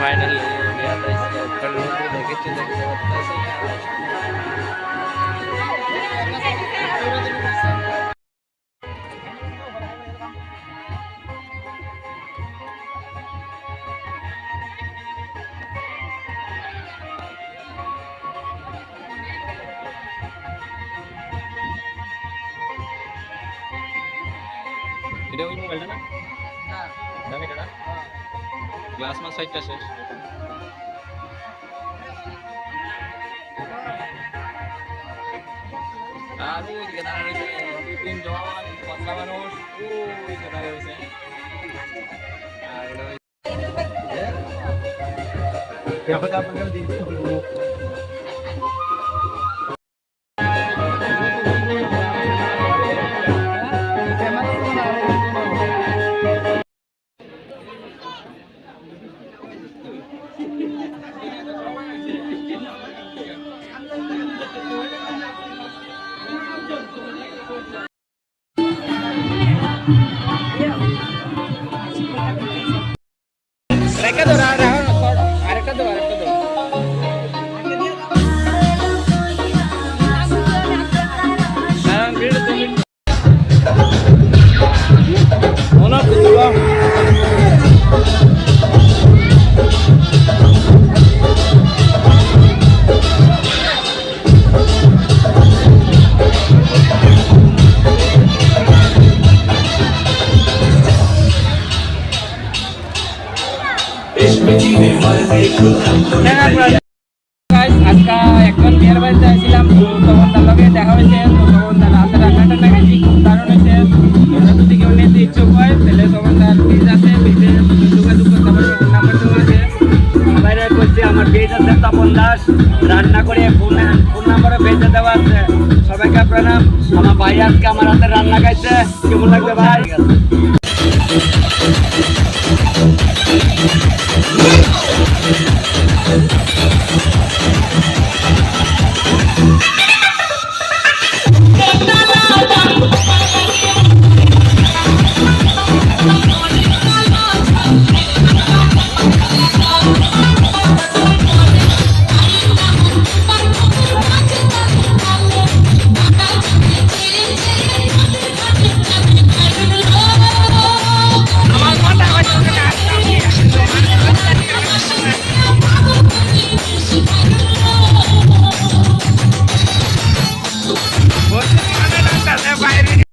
Finally দেখেছি দেখতে পাচ্ছি। এটা ওই মোবাইলটা না? দামি এটা না? গ্লাস মাস সাইডটা শেষ। আর ওই দিকে দাঁড়ানো রয়েছে তিনজন পাতলা মানুষ, ওই যে দাঁড়িয়ে রয়েছে। আর এটা আরেকটা ধর, আরেকটা ধর, আরেকটা ধর। কারণ ভিড় তুমি মনে করো আজকে এখন বিয়ের বাড়িতে আসছিলাম, তখন তার লগে দেখা হয়েছে। তখন তার হাতে রান্নাটা নাকি খুব দারুণ হয়েছে। তোমরা যদি কেউ নিতে ইচ্ছুক হয় তাহলে তখন তার পেজ আছে, পেজে যোগাযোগ করতে পারবে, ফোন নাম্বার দেওয়া আছে। বাইরে করছি আমার পেজ আছে তপন দাস রান্না করে, ফোন নাম্বারও পেজে দেওয়া আছে। সবাইকে প্রণাম। আমার ভাই আজকে আমার হাতে রান্না খাইছে, কেমন লাগবে ভাই?